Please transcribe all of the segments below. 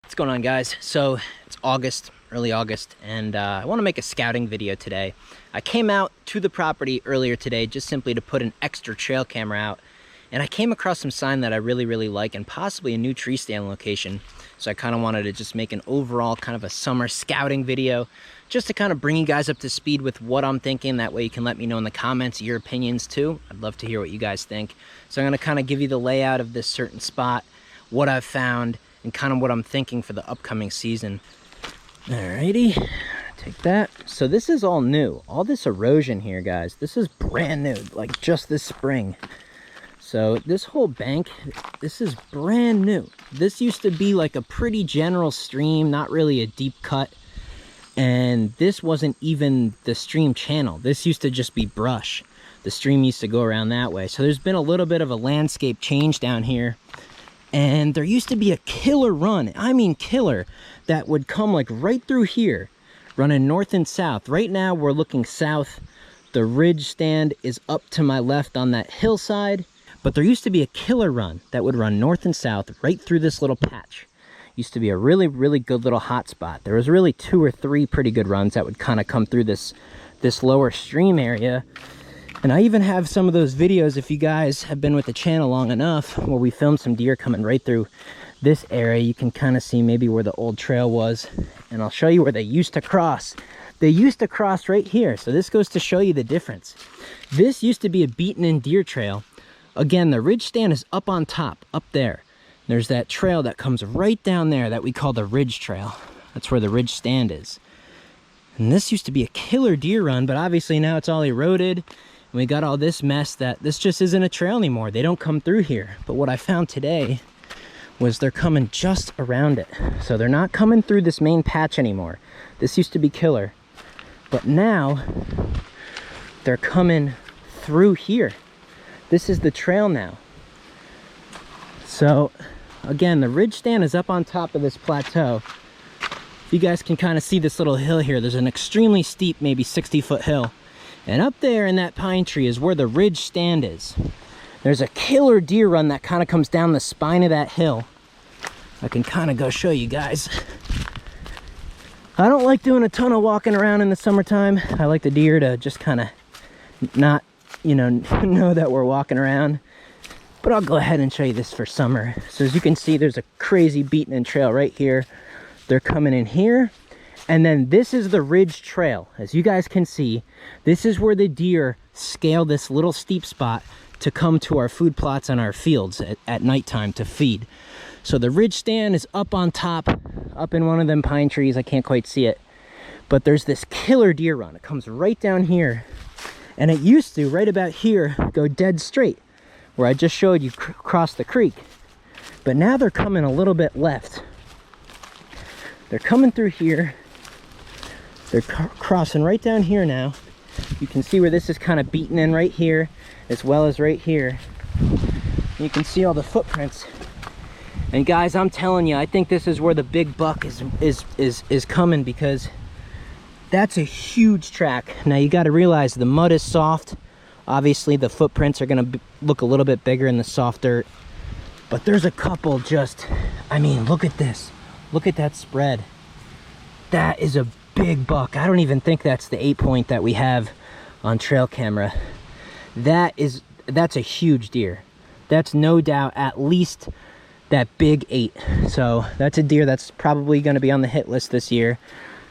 What's going on, guys? So it's August, early August, and I want to make a scouting video today. I came out to the property earlier today just simply to put an extra trail camera out, and I came across some sign that I really like and possibly a new tree stand location. So I kind of wanted to just make an overall kind of a summer scouting video just to kind of bring you guys up to speed with what I'm thinking. That way you can let me know in the comments your opinions too. I'd love to hear what you guys think. So I'm going to kind of give you the layout of this certain spot, what I've found, and kind of what I'm thinking for the upcoming season. Alrighty, take that. So this is all new. All this erosion here, guys, this is brand new, like just this spring. So this whole bank, this is brand new. This used to be like a pretty general stream, not really a deep cut. And this wasn't even the stream channel. This used to just be brush. The stream used to go around that way. So there's been a little bit of a landscape change down here. And there used to be a killer run, I mean killer, that would come like right through here, running north and south. Right now we're looking south. The ridge stand is up to my left on that hillside. But there used to be a killer run that would run north and south right through this little patch. Used to be a really good little hot spot. There was really 2 or 3 pretty good runs that would kind of come through this lower stream area. And I even have some of those videos, if you guys have been with the channel long enough, where we filmed some deer coming right through this area. You can kind of see maybe where the old trail was. And I'll show you where they used to cross. They used to cross right here. So this goes to show you the difference. This used to be a beaten-in deer trail. Again, the ridge stand is up on top, up there. There's that trail that comes right down there that we call the ridge trail. That's where the ridge stand is. And this used to be a killer deer run, but obviously now it's all eroded. And we got all this mess that this just isn't a trail anymore. They don't come through here. But what I found today was they're coming just around it. So they're not coming through this main patch anymore. This used to be killer. But now they're coming through here. This is the trail now. So again, the ridge stand is up on top of this plateau. You guys can kind of see this little hill here. There's an extremely steep, maybe 60-foot hill. And up there in that pine tree is where the ridge stand is. There's a killer deer run that kind of comes down the spine of that hill. I can kind of go show you guys. I don't like doing a ton of walking around in the summertime. I like the deer to just kind of not, you know that we're walking around. But I'll go ahead and show you this for summer. So as you can see, there's a crazy beaten-in trail right here. They're coming in here. And then this is the ridge trail. As you guys can see, this is where the deer scale this little steep spot to come to our food plots on our fields at nighttime to feed. So the ridge stand is up on top, up in one of them pine trees. I can't quite see it. But there's this killer deer run. It comes right down here. And it used to, right about here, go dead straight, where I just showed you cross the creek. But now they're coming a little bit left. They're coming through here. They're crossing right down here now. You can see where this is kind of beaten in right here, as well as right here. You can see all the footprints. And guys, I'm telling you, I think this is where the big buck is coming, because that's a huge track. Now you got to realize the mud is soft. Obviously the footprints are going to look a little bit bigger in the soft dirt. But there's a couple just, I mean, look at this. Look at that spread. That is a big buck. I don't even think that's the 8-point that we have on trail camera. That's a huge deer. That's no doubt at least that big 8. So that's a deer that's probably going to be on the hit list this year.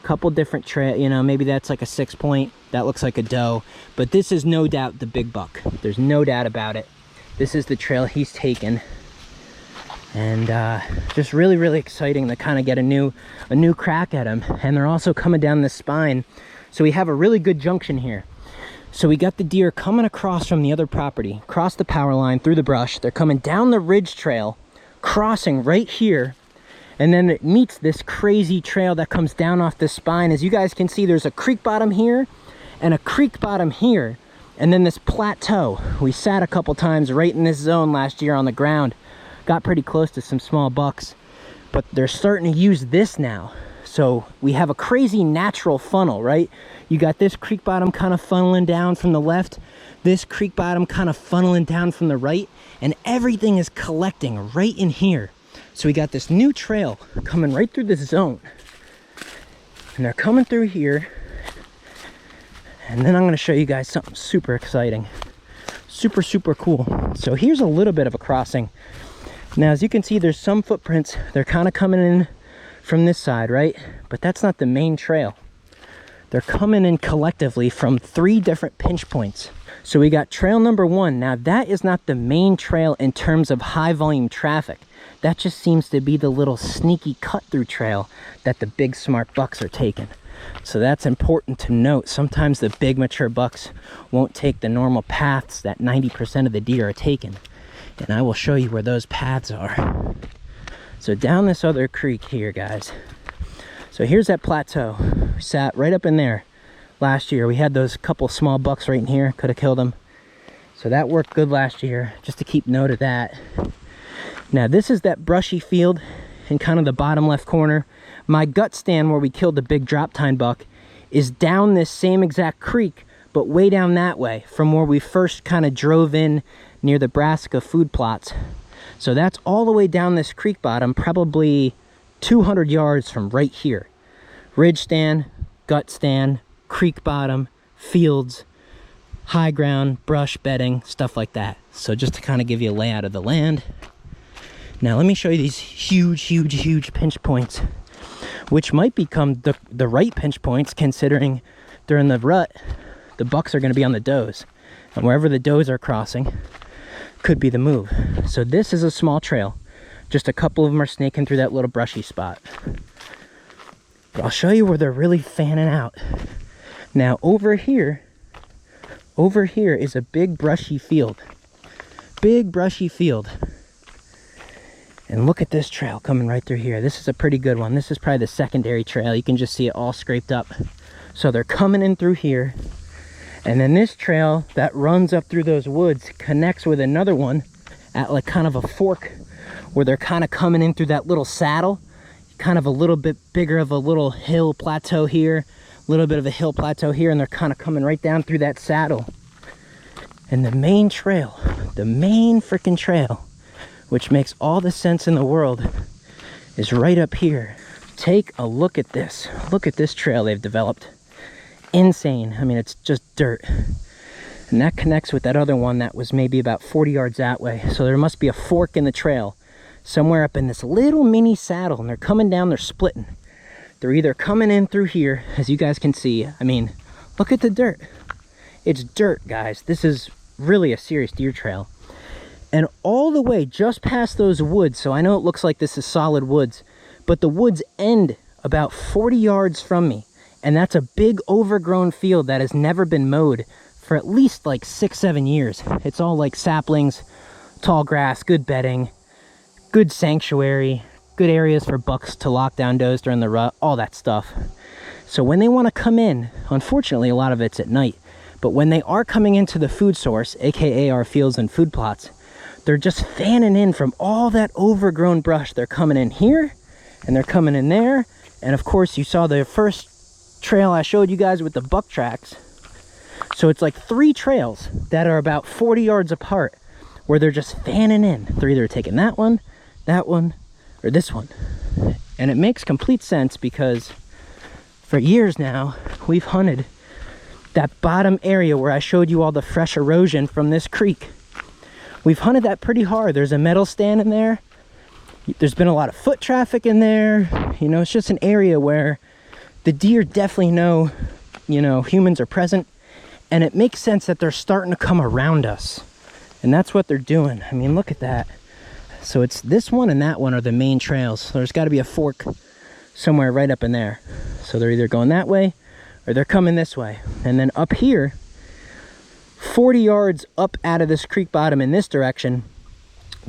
Couple different trail, maybe that's like a 6-point. That looks like a doe, but this is no doubt the big buck. There's no doubt about it. This is the trail he's taken. And just really exciting to kind of get a new crack at him. And they're also coming down the spine, so we have a really good junction here. So we got the deer coming across from the other property, across the power line, through the brush. They're coming down the ridge trail, crossing right here, and then it meets this crazy trail that comes down off the spine. As you guys can see, there's a creek bottom here and a creek bottom here, and then this plateau. We sat a couple times right in this zone last year on the ground. Got pretty close to some small bucks, but they're starting to use this now. So we have a crazy natural funnel, right? You got this creek bottom kind of funneling down from the left, this creek bottom kind of funneling down from the right, and everything is collecting right in here. So we got this new trail coming right through this zone, and they're coming through here. And then I'm going to show you guys something super exciting, super cool. So here's a little bit of a crossing. Now, as you can see, there's some footprints. They're kind of coming in from this side, right? But that's not the main trail. They're coming in collectively from 3 different pinch points. So we got trail number 1. Now, that is not the main trail in terms of high volume traffic. That just seems to be the little sneaky cut through trail that the big smart bucks are taking. So that's important to note. Sometimes the big mature bucks won't take the normal paths that 90% of the deer are taking. And I will show you where those paths are. So down this other creek here, guys. So here's that plateau. We sat right up in there last year. We had those couple small bucks right in here. Could have killed them. So that worked good last year, just to keep note of that. Now this is that brushy field in kind of the bottom left corner. My gut stand where we killed the big drop tine buck is down this same exact creek, but way down that way from where we first kind of drove in near the brassica food plots. So that's all the way down this creek bottom, probably 200 yards from right here. Ridge stand, gut stand, creek bottom, fields, high ground, brush, bedding, stuff like that. So just to kind of give you a layout of the land. Now let me show you these huge pinch points, which might become the right pinch points, considering during the rut, the bucks are going to be on the does. And wherever the does are crossing could be the move. So this is a small trail. Just a couple of them are snaking through that little brushy spot. But I'll show you where they're really fanning out. Now over here is a big brushy field. Big brushy field. And look at this trail coming right through here. This is a pretty good one. This is probably the secondary trail. You can just see it all scraped up. So they're coming in through here. And then this trail that runs up through those woods connects with another one at like kind of a fork where they're kind of coming in through that little saddle. Kind of a little bit bigger of a little hill plateau here. A little bit of a hill plateau here. And they're kind of coming right down through that saddle. And the main trail, the main freaking trail, which makes all the sense in the world, is right up here. Take a look at this. Look at this trail they've developed. Insane. I mean, it's just dirt. And that connects with that other one that was maybe about 40 yards that way. So there must be a fork in the trail somewhere up in this little mini saddle, and they're coming down, they're splitting. They're either coming in through here, as you guys can see. I mean, look at the dirt. It's dirt, guys. This is really a serious deer trail. And all the way just past those woods, so I know it looks like this is solid woods, but the woods end about 40 yards from me. And that's a big overgrown field that has never been mowed for at least like 6-7 years. It's all like saplings, tall grass, good bedding, good sanctuary, good areas for bucks to lock down does during the rut, all that stuff. So when they want to come in, unfortunately a lot of it's at night, but when they are coming into the food source, aka our fields and food plots, they're just fanning in from all that overgrown brush. They're coming in here and they're coming in there. And of course you saw the first trail I showed you guys with the buck tracks. So it's like 3 trails that are about 40 yards apart where they're just fanning in. They're either taking that one, or this one. And it makes complete sense because for years now, we've hunted that bottom area where I showed you all the fresh erosion from this creek. We've hunted that pretty hard. There's a metal stand in there. There's been a lot of foot traffic in there. You know, it's just an area where the deer definitely know, you know, humans are present. And it makes sense that they're starting to come around us. And that's what they're doing. I mean, look at that. So it's this one and that one are the main trails. So there's got to be a fork somewhere right up in there. So they're either going that way or they're coming this way. And then up here, 40 yards up out of this creek bottom in this direction,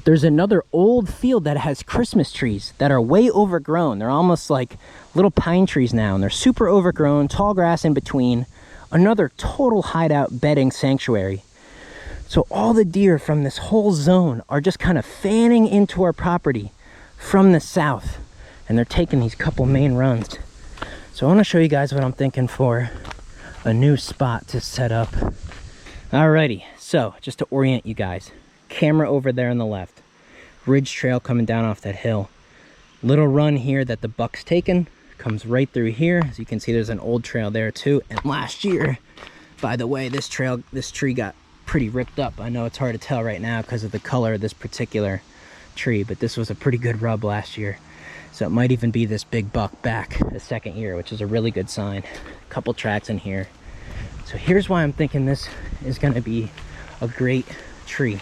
there's another old field that has Christmas trees that are way overgrown. They're almost like little pine trees now, and they're super overgrown, tall grass in between. Another total hideout bedding sanctuary. So all the deer from this whole zone are just kind of fanning into our property from the south, and they're taking these couple main runs. So I want to show you guys what I'm thinking for a new spot to set up. Alrighty, so just to orient you guys, Camera over there on the left. Ridge trail coming down off that hill. Little run here that the buck's taken. Comes right through here. As you can see, there's an old trail there too. And last year, by the way, this tree got pretty ripped up. I know it's hard to tell right now because of the color of this particular tree, but this was a pretty good rub last year. So it might even be this big buck back the second year, which is a really good sign. A couple tracks in here. So here's why I'm thinking this is going to be a great tree.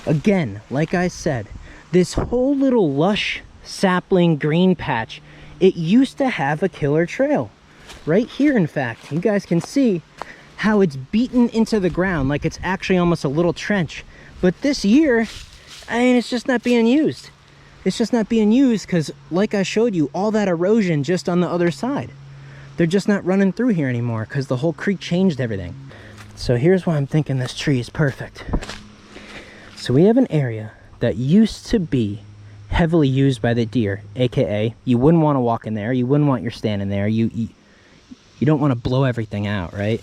Again, like I said, this whole little lush sapling green patch, it used to have a killer trail. Right here, in fact, you guys can see how it's beaten into the ground like it's actually almost a little trench. But this year, I mean, it's just not being used. It's just not being used because, like I showed you, all that erosion just on the other side. They're just not running through here anymore because the whole creek changed everything. So here's why I'm thinking this tree is perfect. So we have an area that used to be heavily used by the deer, aka you wouldn't want to walk in there, you wouldn't want your stand in there, you don't want to blow everything out, right?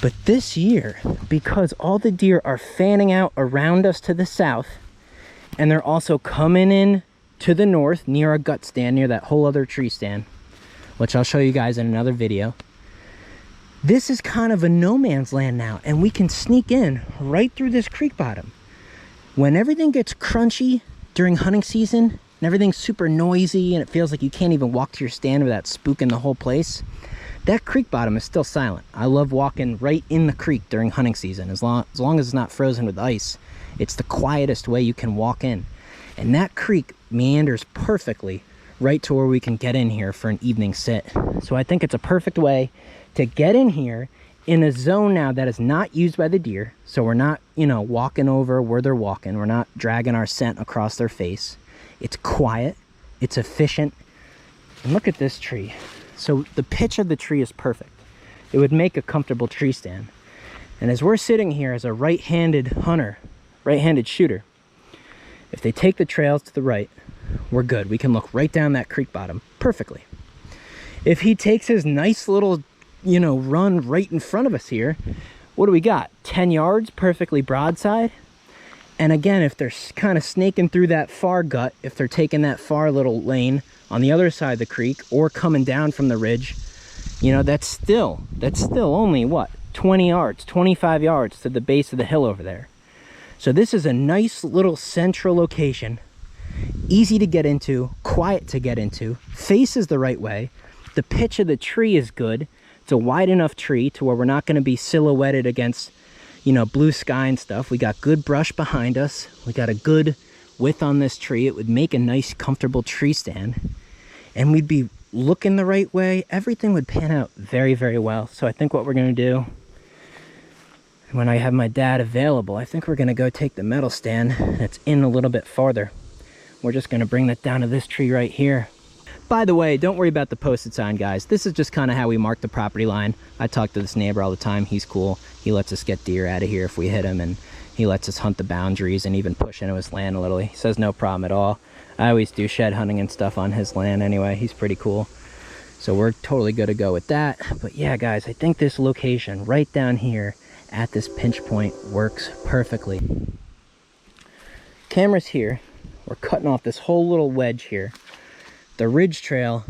But this year, because all the deer are fanning out around us to the south, and they're also coming in to the north near our gut stand, near that whole other tree stand, which I'll show you guys in another video. This is kind of a no man's land now, and we can sneak in right through this creek bottom. When everything gets crunchy during hunting season and everything's super noisy and it feels like you can't even walk to your stand without spooking the whole place, that creek bottom is still silent. I love walking right in the creek during hunting season. As long as it's not frozen with ice, it's the quietest way you can walk in. And that creek meanders perfectly right to where we can get in here for an evening sit. So I think it's a perfect way to get in here in a zone now that is not used by the deer. So we're not, you know, walking over where they're walking. We're not dragging our scent across their face. It's quiet, it's efficient. And look at this tree. So the pitch of the tree is perfect. It would make a comfortable tree stand. And as we're sitting here as a right-handed hunter, right-handed shooter, if they take the trails to the right, we're good. We can look right down that creek bottom perfectly. If he takes his nice little, you know, run right in front of us here, what do we got? 10 yards, perfectly broadside. And again, if they're kind of snaking through that far gut, if they're taking that far little lane on the other side of the creek or coming down from the ridge, you know, that's still only what, 20 yards, 25 yards to the base of the hill over there. So this is a nice little central location, easy to get into, quiet to get into, faces the right way. The pitch of the tree is good. It's a wide enough tree to where we're not going to be silhouetted against, you know, blue sky and stuff. We got good brush behind us. We got a good width on this tree. It would make a nice, comfortable tree stand. And we'd be looking the right way. Everything would pan out very, very well. So I think what we're going to do, when I have my dad available, I think we're going to go take the metal stand that's in a little bit farther. We're just going to bring that down to this tree right here. By the way, don't worry about the posted sign, guys. This is just kind of how we mark the property line. I talk to this neighbor all the time. He's cool. He lets us get deer out of here if we hit him, and he lets us hunt the boundaries and even push into his land a little. He says no problem at all. I always do shed hunting and stuff on his land anyway. He's pretty cool. So we're totally good to go with that. But yeah, guys, I think this location right down here at this pinch point works perfectly. Camera's here. We're cutting off this whole little wedge here. The ridge trail,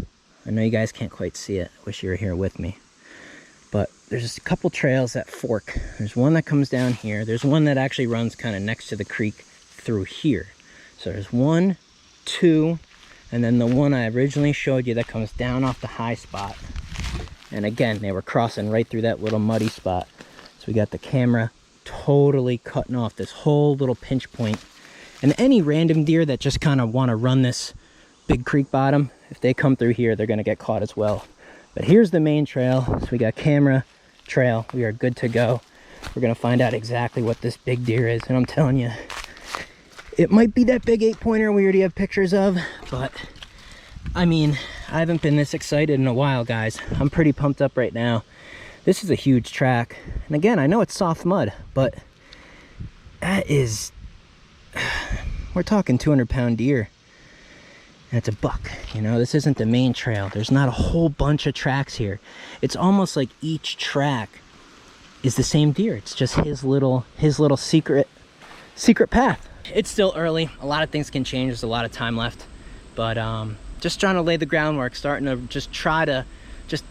I know you guys can't quite see it. Wish you were here with me. But there's just a couple trails that fork. There's one that comes down here. There's one that actually runs kind of next to the creek through here. So there's 1, 2, and then the one I originally showed you that comes down off the high spot. And again, they were crossing right through that little muddy spot. So we got the camera totally cutting off this whole little pinch point. And any random deer that just kind of want to run this big creek bottom, if they come through here, they're going to get caught as well. But here's the main trail. So we got camera, trail. We are good to go. We're going to find out exactly what this big deer is. And I'm telling you, it might be that big 8-pointer we already have pictures of. But, I mean, I haven't been this excited in a while, guys. I'm pretty pumped up right now. This is a huge track. And again, I know it's soft mud, but that is... we're talking 200-pound deer. And it's a buck, you know. This isn't the main trail. There's not a whole bunch of tracks here. It's almost like each track is the same deer. It's just his little secret secret path. It's still early. A lot of things can change. There's a lot of time left. But just trying to lay the groundwork, starting to just try to just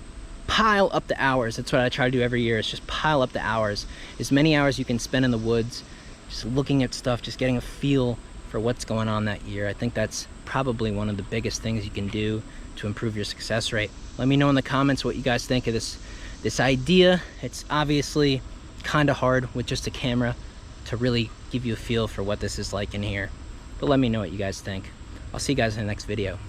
pile up the hours. That's what I try to do every year, is just pile up the hours. As many hours you can spend in the woods, just looking at stuff, just getting a feel for what's going on that year. I think that's probably one of the biggest things you can do to improve your success rate. Let me know in the comments what you guys think of this idea. It's obviously kind of hard with just a camera to really give you a feel for what this is like in here. But let me know what you guys think. I'll see you guys in the next video.